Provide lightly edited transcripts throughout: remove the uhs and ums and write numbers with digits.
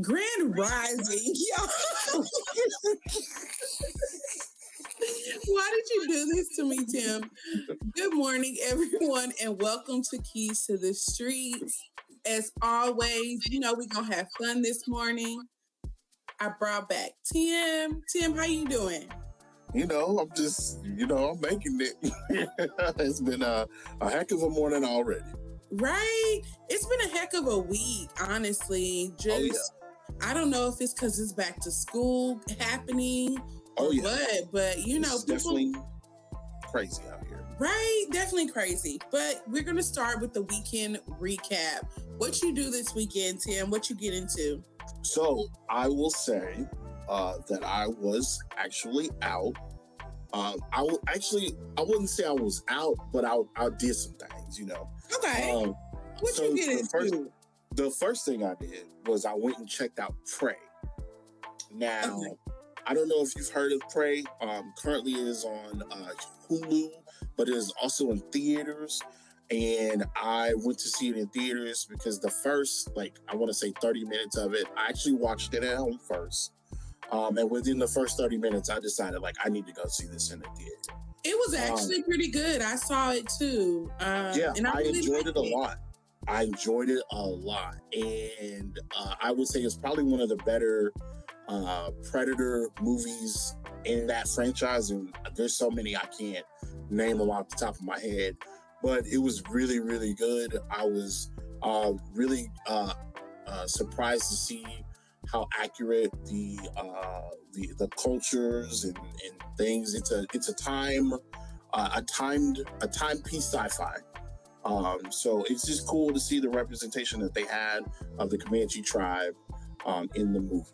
Grand Rising, y'all. Why did you do this to me, Tim? Good morning, everyone, and welcome to Keys to the Streets. As always, we're going to have fun this morning. I brought back Tim. Tim, how you doing? I'm just, I'm making it. It's been a heck of a morning already. Right? It's been a heck of a week, honestly. I don't know if it's because it's back to school happening or what, but it's definitely crazy out here. Right? Definitely crazy. But we're going to start with the weekend recap. What you do this weekend, Tim? What you get into? So I will say that I was actually out. I wouldn't say I was out, but I did some things, Okay. What you get into? The first thing I did was I went and checked out Prey. Now, I don't know if you've heard of Prey. Currently it is on Hulu, but it is also in theaters. And I went to see it in theaters because the first, 30 minutes of it, I actually watched it at home first. And within the first 30 minutes, I decided, I need to go see this in the theater. It was actually pretty good. I saw it too. And I enjoyed it a lot. I enjoyed it a lot. And I would say it's probably one of the better Predator movies in that franchise. And there's so many I can't name them off the top of my head. But it was really, really good. I was really surprised to see how accurate the cultures and things. It's a timepiece sci-fi. So it's just cool to see the representation that they had of the Comanche tribe in the movie.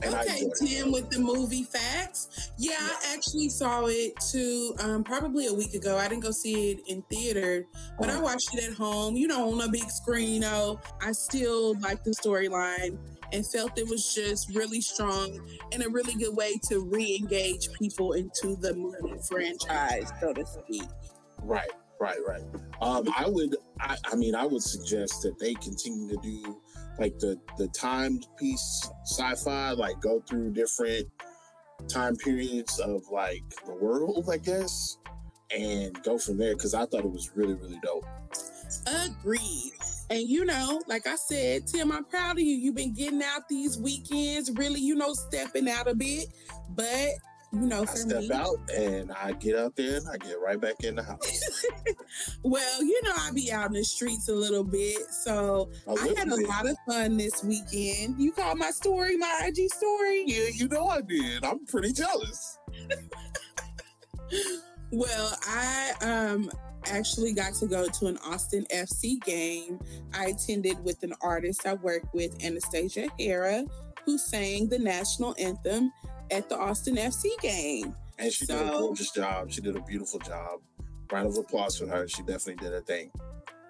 And okay, Tim, with the movie facts. Yeah, I actually saw it too, probably a week ago. I didn't go see it in theater, but I watched it at home, on a big screen, I still liked the storyline and felt it was just really strong and a really good way to re-engage people into the movie franchise, so to speak. Right. I would suggest that they continue to do the timepiece sci-fi, go through different time periods of the world, I guess, and go from there, because I thought it was really, really dope. Agreed. And like I said, Tim, I'm proud of you. You've been getting out these weekends, really, stepping out a bit. But I step out and I get out there and I get right back in the house. Well, I be out in the streets a little bit. So I had a lot of fun this weekend. You caught my story, my IG story? Yeah, I did. I'm pretty jealous. Well, I actually got to go to an Austin FC game. I attended with an artist I work with, Anastasia Hara, who sang the national anthem at the Austin FC game. And she did a gorgeous job. She did a beautiful job. Round of applause for her. She definitely did her thing.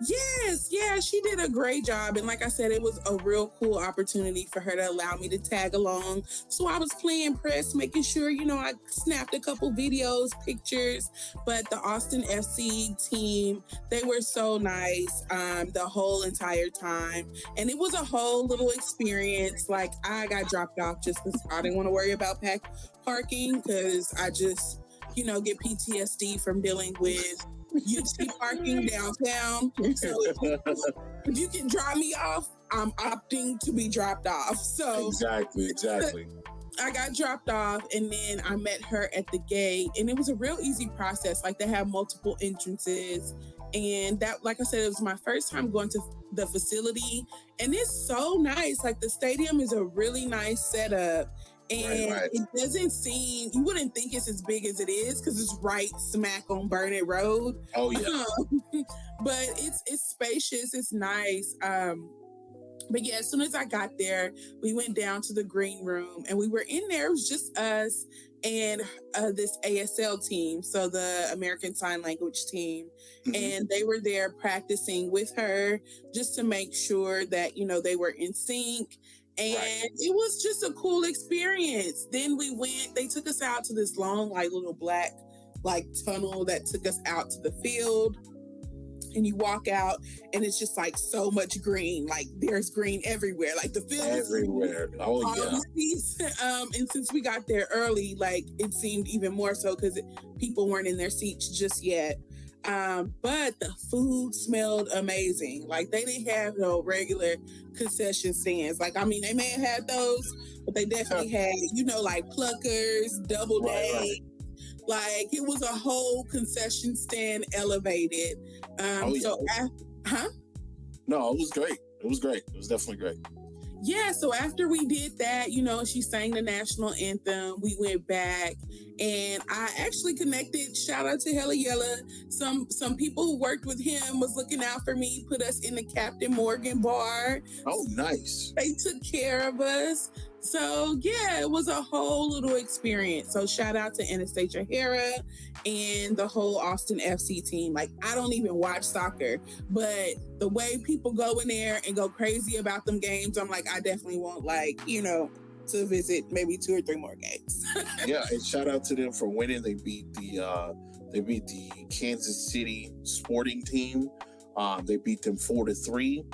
Yes, yeah, she did a great job. And like I said, it was a real cool opportunity for her to allow me to tag along. So I was playing press, making sure, I snapped a couple videos, pictures. But the Austin FC team, they were so nice the whole entire time. And it was a whole little experience. I got dropped off just because I didn't want to worry about parking, because I just, get PTSD from dealing with UT parking downtown. So if you can drop me off, I'm opting to be dropped off. So exactly. I got dropped off, and then I met her at the gate, and it was a real easy process. They have multiple entrances, and that, like I said, it was my first time going to the facility, and it's so nice. The stadium is a really nice setup. And right. It doesn't seem, you wouldn't think it's as big as it is because it's right smack on Burnett Road. Oh, yeah. But it's spacious. It's nice. But yeah, as soon as I got there, we went down to the green room and we were in there. It was just us and this ASL team, so the American Sign Language team. Mm-hmm. And they were there practicing with her just to make sure that, they were in sync. And It was just a cool experience. Then they took us out to this long, little black, tunnel that took us out to the field. and you walk out and it's just like so much green. Like there's green everywhere. Like the field is everywhere. Oh yeah. And since we got there early, like it seemed even more so because people weren't in their seats just yet. But the food smelled amazing. Like they didn't have no regular concession stands. Like, I mean, they may have had those, but they definitely had, you know, like Pluckers, Double Day. Right. Like it was a whole concession stand elevated. Oh, yeah. Huh? No, it was great. It was great. It was definitely great. Yeah, so after we did that, you know, she sang the national anthem. We went back and I actually connected. Shout out to Hella Yella. Some people who worked with him was looking out for me, put us in the Captain Morgan bar. Oh, nice. They took care of us. So yeah, it was a whole little experience. So shout out to Anastasia Hera and the whole Austin FC team. Like I don't even watch soccer, but the way people go in there and go crazy about them games, I'm like, I definitely want like, you know, to visit maybe 2 or 3 more games. Yeah, and shout out to them for winning. They beat the Kansas City Sporting team. They beat them 4-3.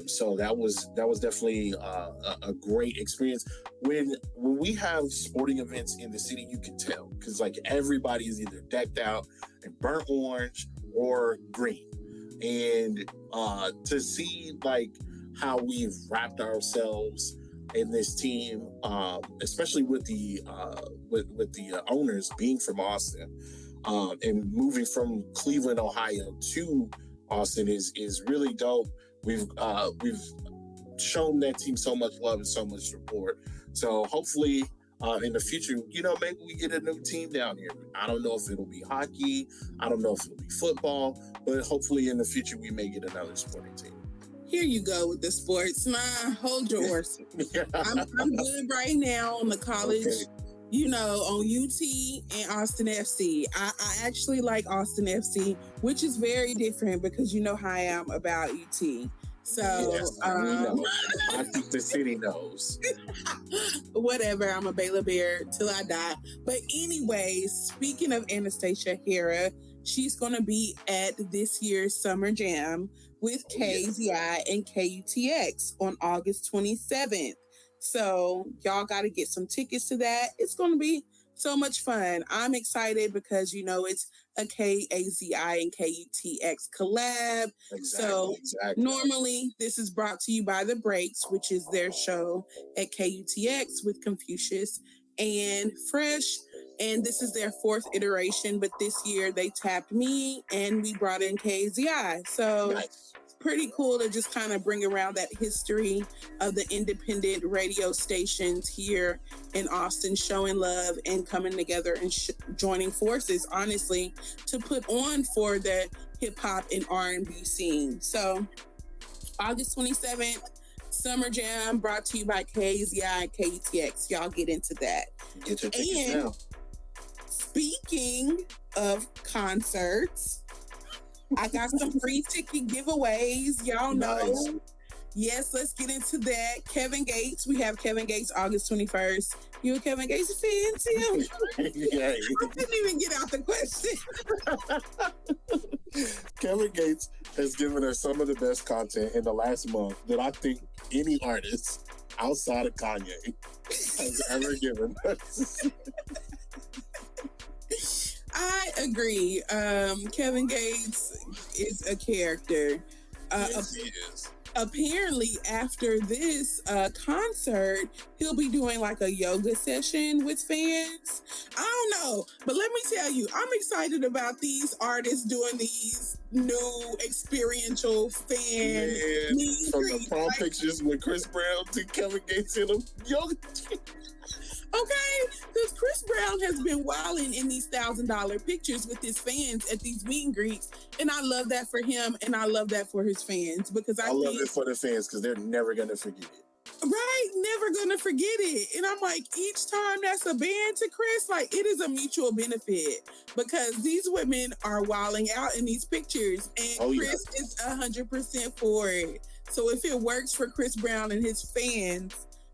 So that was definitely a great experience. When we have sporting events in the city, you can tell because like everybody is either decked out in burnt orange or green, and to see like how we've wrapped ourselves in this team, especially with the owners being from Austin, and moving from Cleveland, Ohio to Austin is really dope. We've shown that team so much love and so much support. So hopefully in the future, you know, maybe we get a new team down here. I don't know if it'll be hockey. I don't know if it'll be football, but hopefully in the future we may get another sporting team. Here you go with the sports. Nah, hold your horses. I'm good right now on the college. Okay. You know, on UT and Austin FC. I actually like Austin FC, which is very different because you know how I am about UT. So, yes, we know. I think the city knows. Whatever, I'm a Baylor Bear till I die. But anyways, speaking of Anastasia Hera, she's going to be at this year's Summer Jam with KZI and KUTX on August 27th. So y'all got to get some tickets to that. It's going to be so much fun. I'm excited because, you know, it's a KAZI and KUTX collab. Exactly. Normally this is brought to you by The Breaks, which is their show at KUTX with Confucius and Fresh. And this is their 4th iteration, but this year they tapped me and we brought in KZI. So nice. Pretty cool to just kind of bring around that history of the independent radio stations here in Austin, showing love and coming together and joining forces, honestly, to put on for the hip hop and R&B scene. So August 27th, Summer Jam brought to you by KZI and KUTX. Y'all get into that. Get your tickets now. Speaking of concerts, I got some free ticket giveaways. Y'all know. Nice. Yes, let's get into that. Kevin Gates. We have Kevin Gates August 21st. You a Kevin Gates fan, Tim? Yeah. I couldn't even get out the question. Kevin Gates has given us some of the best content in the last month that I think any artist outside of Kanye has ever given us. I agree. Kevin Gates is a character. Yes, he is. Apparently, after this concert, he'll be doing like a yoga session with fans. I don't know, but let me tell you, I'm excited about these artists doing these new experiential fan meet from the prom pictures with Chris Brown to Kevin Gates in a yoga. Okay, because Chris Brown has been wilding in these $1,000 pictures with his fans at these meet and greets, and I love that for him, and I love that for his fans because I love it for the fans because they're never gonna forget it. Right, never gonna forget it. And I'm like, each time that's a band to Chris, like it is a mutual benefit because these women are wilding out in these pictures, and Chris is 100% for it. So if it works for Chris Brown and his fans,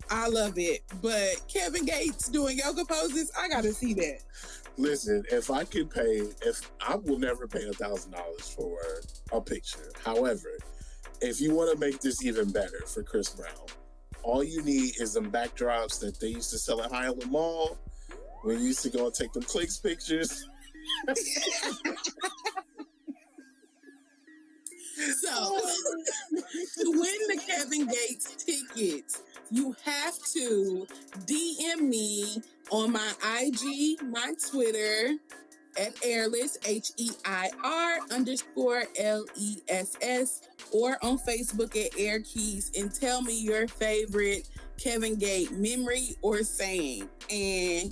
I love it. But Kevin Gates doing yoga poses, I got to see that. Listen, if I will never pay $1,000 for a picture. However, if you want to make this even better for Chris Brown, all you need is some backdrops that they used to sell at Highland Mall. We used to go and take them clicks pictures. So, to win the Kevin Gates tickets, you have to DM me on my IG, my Twitter, at Airless, HEIR_LESS, or on Facebook at Air Keys, and tell me your favorite Kevin Gate memory or saying. And,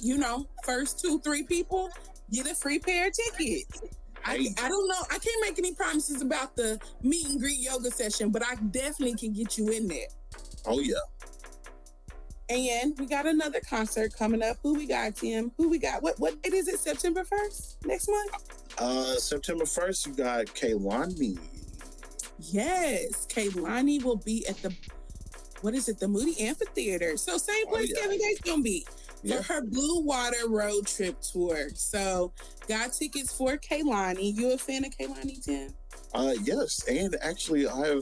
first 2-3 people get a free pair of tickets. I don't know. I can't make any promises about the meet and greet yoga session, but I definitely can get you in there. Oh, yeah. And we got another concert coming up. Who we got, Tim? Who we got? What date is it? September 1st? Next month? September 1st, you got Kehlani. Yes. Kehlani will be at the Moody Amphitheater. So same place Kevin Gates gonna be. For her Blue Water Road Trip Tour. So, got tickets for Kehlani. You a fan of Kehlani, Tim? Yes, and actually, I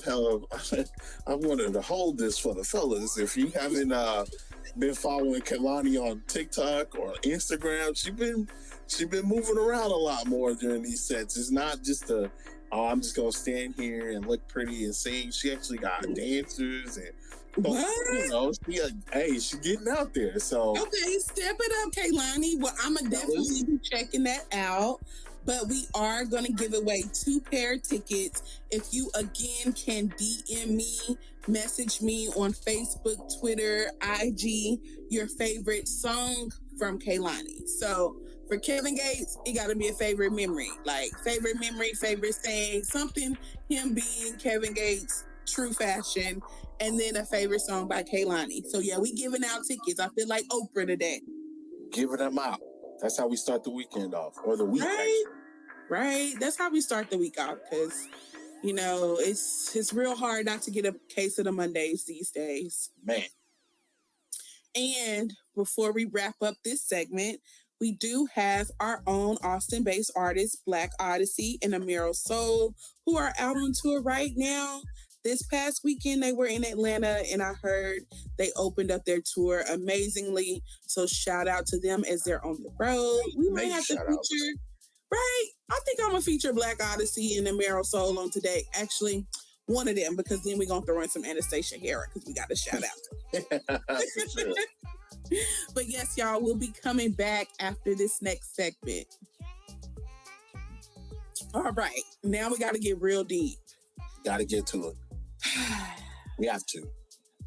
wanted to hold this for the fellas. If you haven't been following Kehlani on TikTok or Instagram, she been moving around a lot more during these sets. It's not just I'm just gonna stand here and look pretty and sing. She actually got dancers and. What? She's getting out there. So okay, step it up, Kehlani. Well, I'm gonna definitely be checking that out. But we are gonna give away 2 pair of tickets. If you again can DM me, message me on Facebook, Twitter, IG, your favorite song from Kehlani. So for Kevin Gates, it got to be a favorite memory, favorite saying, something him being Kevin Gates, true fashion. And then a favorite song by Kehlani. So yeah, we giving out tickets. I feel like Oprah today. Giving them out. That's how we start the weekend off, or the week. Right. That's how we start the week off, because it's real hard not to get a case of the Mondays these days. Man. And before we wrap up this segment, we do have our own Austin-based artists, Black Odyssey and Amiro Soul, who are out on tour right now. This past weekend, they were in Atlanta, and I heard they opened up their tour amazingly. So shout out to them as they're on the road. We might have to feature, right? I think I'm going to feature Black Odyssey and Amiro Soul on today. Actually, one of them, because then we're going to throw in some Anastasia Hara, because we got to shout out. For sure. But yes, y'all, we'll be coming back after this next segment. All right. Now we got to get real deep. Got to get to it. We have to.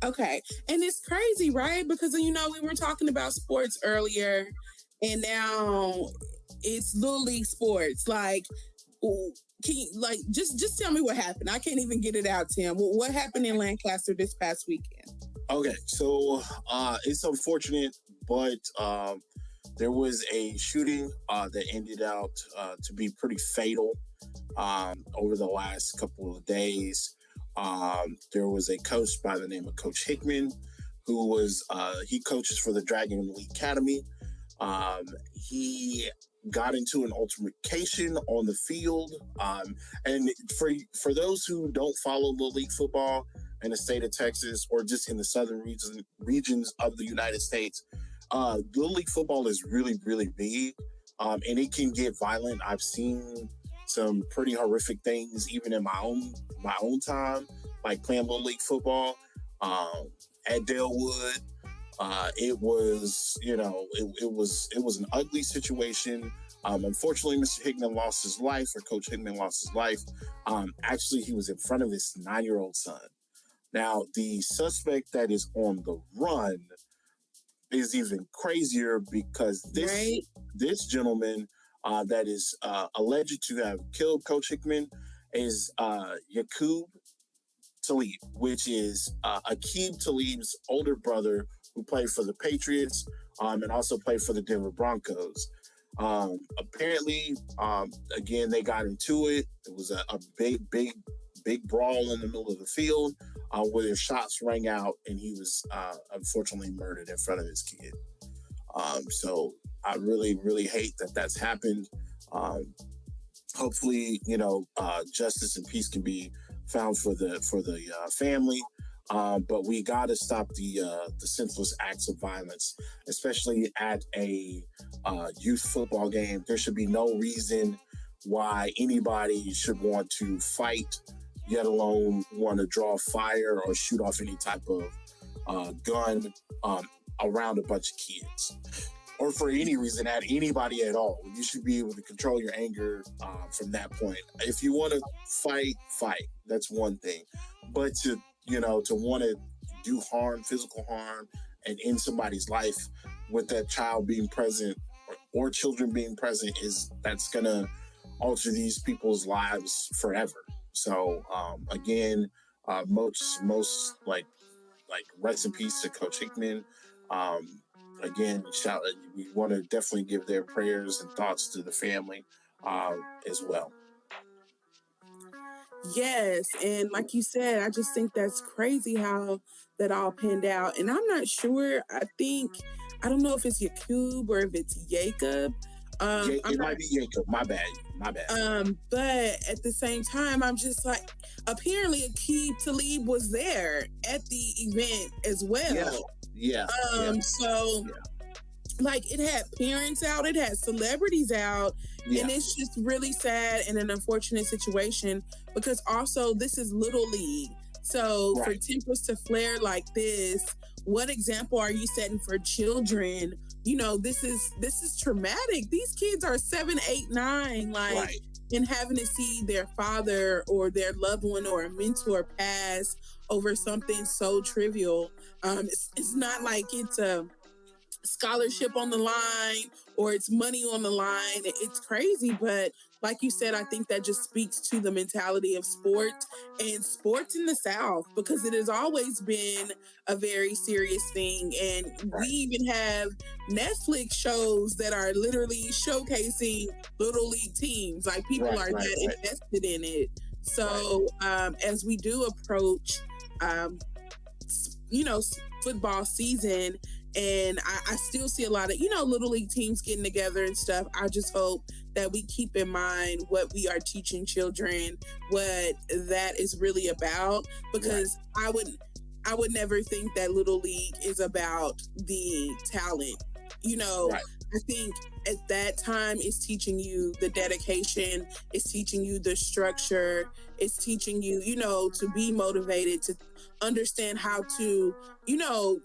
Okay. And it's crazy, right? Because, we were talking about sports earlier, and now it's Little League sports. Like, can you, just tell me what happened. I can't even get it out, Tim. What happened in Lancaster this past weekend? Okay. So, it's unfortunate, but there was a shooting that ended out to be pretty fatal over the last couple of days. There was a coach by the name of Coach Hickman, who was he coaches for the Dragon League Academy. He got into an altercation on the field. And for those who don't follow Little League football in the state of Texas, or just in the southern regions of the United States, Little League football is really, really big, and it can get violent. I've seen some pretty horrific things even in my own time, like playing Little League football at Dalewood. It was an ugly situation. Unfortunately, Mr. Hickman lost his life, or Coach Hickman lost his life. Actually, he was in front of his 9-year-old son. Now, the suspect that is on the run is even crazier, because this gentleman that is alleged to have killed Coach Hickman is Yaqub Talib, which is Aqib Talib's older brother, who played for the Patriots and also played for the Denver Broncos. Apparently, again, they got into it. It was a big big brawl in the middle of the field where their shots rang out, and he was unfortunately murdered in front of his kid. So I really, really hate that that's happened. Hopefully, justice and peace can be found for the family. But we got to stop the senseless acts of violence, especially at a youth football game. There should be no reason why anybody should want to fight, yet alone want to draw fire or shoot off any type of gun around a bunch of kids, or for any reason at anybody at all. You should be able to control your anger from that point. If you want to fight. That's one thing, but to want to do harm, physical harm, and end somebody's life with that child being present or children being present that's gonna alter these people's lives forever. So again, most like rest in peace to Coach Hickman. Again, we want to definitely give their prayers and thoughts to the family as well. Yes, and like you said, I just think that's crazy how that all panned out. And I'm not sure. I don't know if it's Yakub or if it's Jacob. It might be Jacob. My bad. But at the same time, I'm just like, apparently Aqib Talib was there at the event as well. Yeah. So like, it had parents out, it had celebrities out, and it's just really sad and an unfortunate situation, because also this is Little League. So for tempers to flare like this, what example are you setting for children? This is traumatic. These kids are 7, 8, 9, and having to see their father or their loved one or a mentor pass over something so trivial. It's not like it's a scholarship on the line or it's money on the line. It's crazy, but like you said, I think that just speaks to the mentality of sport and sports in the South, because it has always been a very serious thing. And we even have Netflix shows that are literally showcasing Little League teams. Like, people are that invested in it. So as we do approach, football season, and I still see a lot of, Little League teams getting together and stuff. I just hope that we keep in mind what we are teaching children, what that is really about, because I would never think that Little League is about the talent. I think at that time it's teaching you the dedication, it's teaching you the structure, it's teaching you, to be motivated, to understand how to,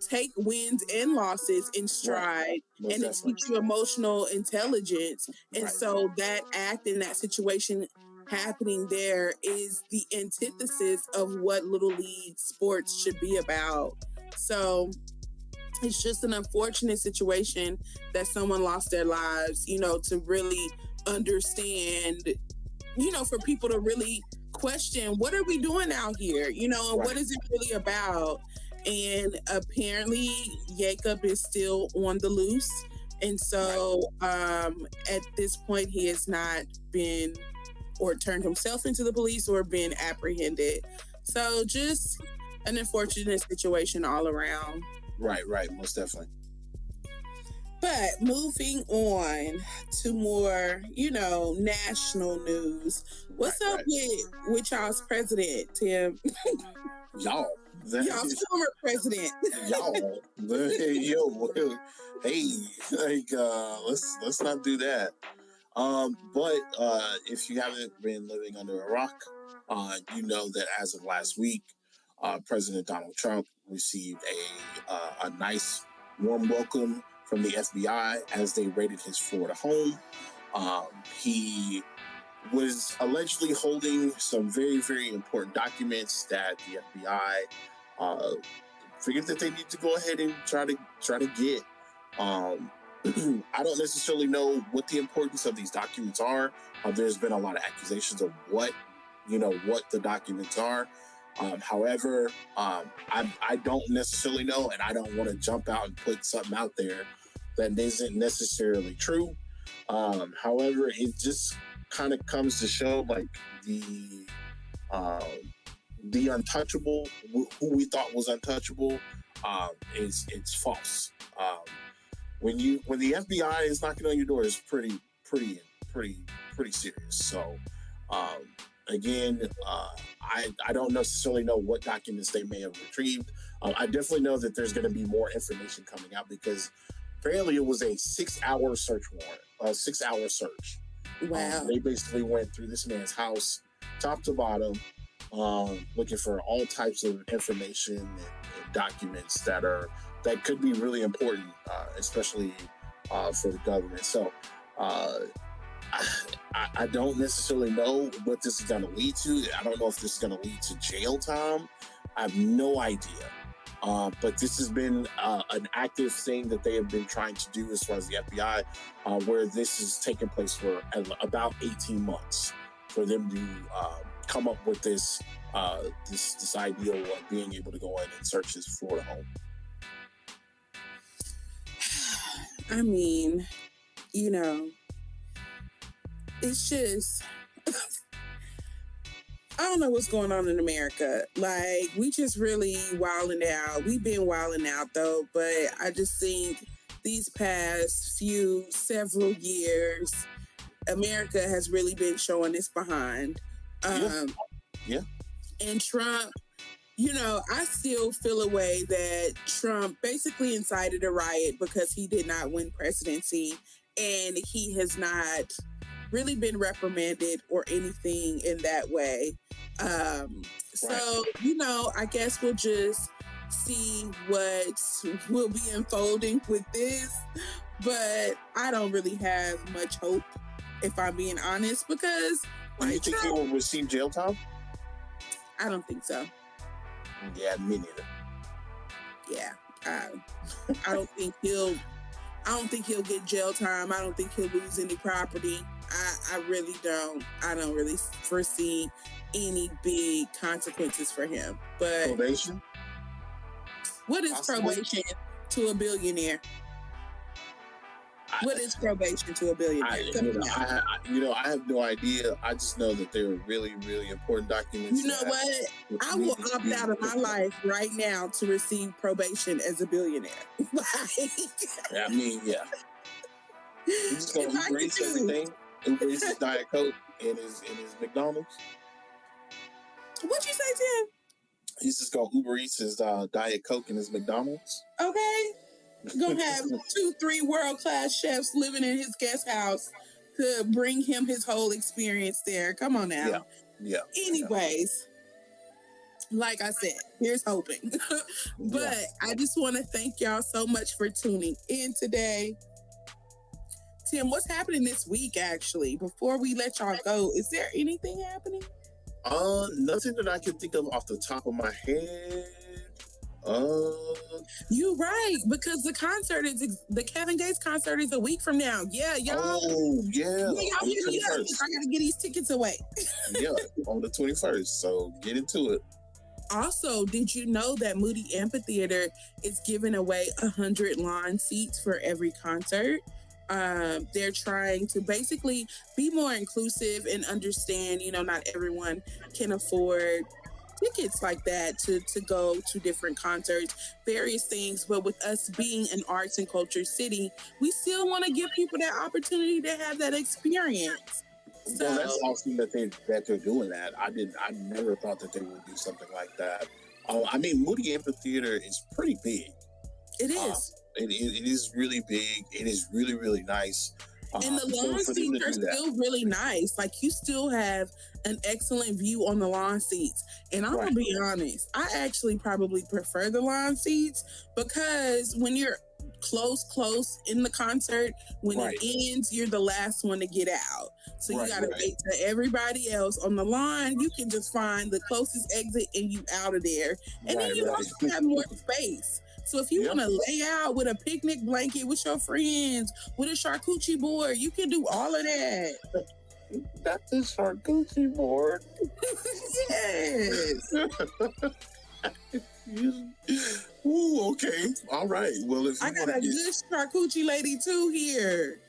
take wins and losses in stride, and to teach you emotional intelligence. And so that act in that situation happening there is the antithesis of what Little League sports should be about. So it's just an unfortunate situation that someone lost their lives, to really understand, for people to really question, what are we doing out here? And what is it really about? And apparently Jacob is still on the loose. And so at this point, he has not been or turned himself into the police or been apprehended. So just an unfortunate situation all around. Right, most definitely. But moving on to more, national news. What's up with y'all's president, Tim? Y'all's former president. Let's not do that. But if you haven't been living under a rock, you know that as of last week, President Donald Trump received a nice warm welcome from the FBI as they raided his Florida home. He was allegedly holding some very, very important documents that the FBI figured that they need to go ahead and try to get. I don't necessarily know what the importance of these documents are. There's been a lot of accusations of what the documents are. However, I don't necessarily know, and I don't want to jump out and put something out there that isn't necessarily true. However, it just kind of comes to show like the Um, the untouchable, who we thought was untouchable, it's false. When the FBI is knocking on your door, it's pretty serious. So, um, again, I don't necessarily know what documents they may have retrieved. I definitely know that there's going to be more information coming out because apparently it was a 6-hour search warrant, a 6-hour search. Wow. They basically went through this man's house, top to bottom, looking for all types of information and documents that could be really important, especially for the government. So I don't necessarily know what this is going to lead to. I don't know if this is going to lead to jail time. I have no idea. But this has been an active thing that they have been trying to do as far as the FBI, where this has taken place for about 18 months for them to come up with this ideal of being able to go in and search his Florida home. I mean, it's just, I don't know what's going on in America. Like, we just really wilding out. We've been wilding out, though, but I just think these past several years, America has really been showing its behind. Yeah. And Trump, I still feel a way that Trump basically incited a riot because he did not win presidency, and he has not really been reprimanded or anything in that way. So, I guess we'll just see what will be unfolding with this. But I don't really have much hope, if I'm being honest, because... Do you think he will receive jail time? I don't think so. Yeah, me neither. Yeah, I don't think he'll get jail time. I don't think he'll lose any property. I really don't. I don't really foresee any big consequences for him. But probation? What is probation to a billionaire? What is probation to a billionaire? I have no idea. I just know that they were really, really important documents. You know what? I will opt out of my life right now to receive probation as a billionaire. Yeah. He's just going to Uber Eats everything. Uber Eats his Diet Coke and his McDonald's. What'd you say, Tim? He's just going to Uber Eats his Diet Coke and his McDonald's. Okay. Gonna have 2-3 world-class chefs living in his guest house to bring him his whole experience there. Come on now. Yeah. Anyways, like I said, here's hoping. But I just want to thank y'all so much for tuning in today. Tim, what's happening this week, actually? Before we let y'all go, is there anything happening? Nothing that I can think of off the top of my head. You're right, because the Kevin Gates concert is a week from now. Yeah, y'all. Oh, yeah. Y'all I gotta get these tickets away. Yeah, on the 21st. So get into it. Also, did you know that Moody Amphitheater is giving away 100 lawn seats for every concert? They're trying to basically be more inclusive and understand, not everyone can afford tickets like that to go to different concerts, various things. But with us being an arts and culture city, we still want to give people that opportunity to have that experience. So well, that's awesome that they're doing that. I never thought that they would do something like that. Moody Amphitheater is pretty big. It is. It is really big. It is really, really nice. And the lawn seats are still really nice. Like, you still have an excellent view on the lawn seats. And I'm going to be honest, I actually probably prefer the lawn seats because when you're close in the concert, when it ends, you're the last one to get out. So you got to wait till everybody else on the line. You can just find the closest exit and you out of there. And then you also have more space. So if you want to lay out with a picnic blanket with your friends, with a charcuterie board, you can do all of that. That's a charcuterie board. Yes. Ooh, okay. All right. Well, if I got a good charcuterie lady too here.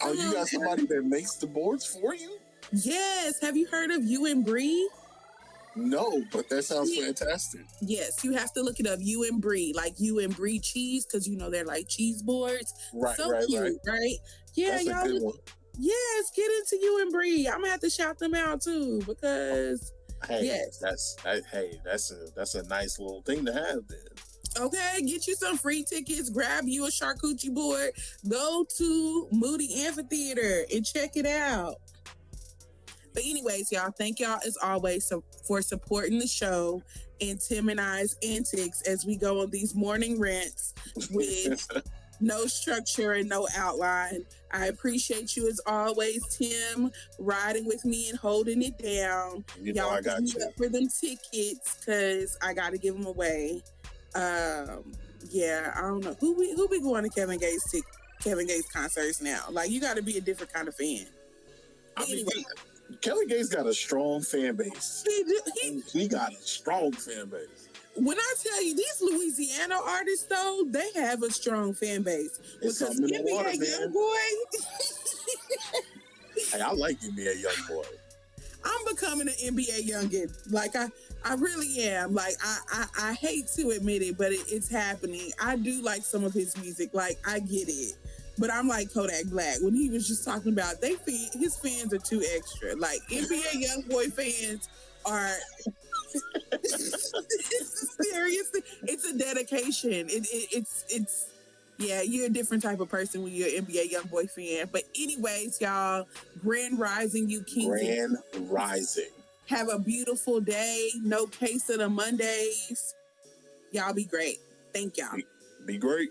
Oh, you got somebody that makes the boards for you? Yes. Have you heard of You and Bree? No, but that sounds fantastic. Yes, you have to look it up. You and Brie, like you and Brie cheese, because you know they're like cheese boards. Right, So cute, right? Yeah, That's y'all. a good one. Yes, get into you and Brie. I'm gonna have to shout them out too because Hey, yes. that's a nice little thing to have then. Okay, get you some free tickets, grab you a charcuterie board, go to Moody Amphitheater and check it out. But anyways, y'all, thank y'all as always for supporting the show and Tim and I's antics as we go on these morning rants with no structure and no outline. I appreciate you as always, Tim, riding with me and holding it down. You know, y'all I got you. up for them tickets because I got to give them away. Yeah, I don't know who be going to Kevin Gates concerts now. Like, you got to be a different kind of fan. Anyway. Kelly Gates got a strong fan base. He got a strong fan base. When I tell you, these Louisiana artists, though, they have a strong fan base. It's because NBA Youngboy... Hey, I like NBA Youngboy. I'm becoming an NBA youngin. Like, I really am. Like, I hate to admit it, but it's happening. I do like some of his music. Like, I get it. But I'm like Kodak Black when he was just talking about his fans are too extra. Like, NBA Youngboy fans are seriously, it's a dedication. It's yeah, you're a different type of person when you're an NBA Youngboy fan. But anyways, y'all, Grand Rising, you kings. Grand Rising. Have a beautiful day. No case of the Mondays. Y'all be great. Thank y'all. Be great.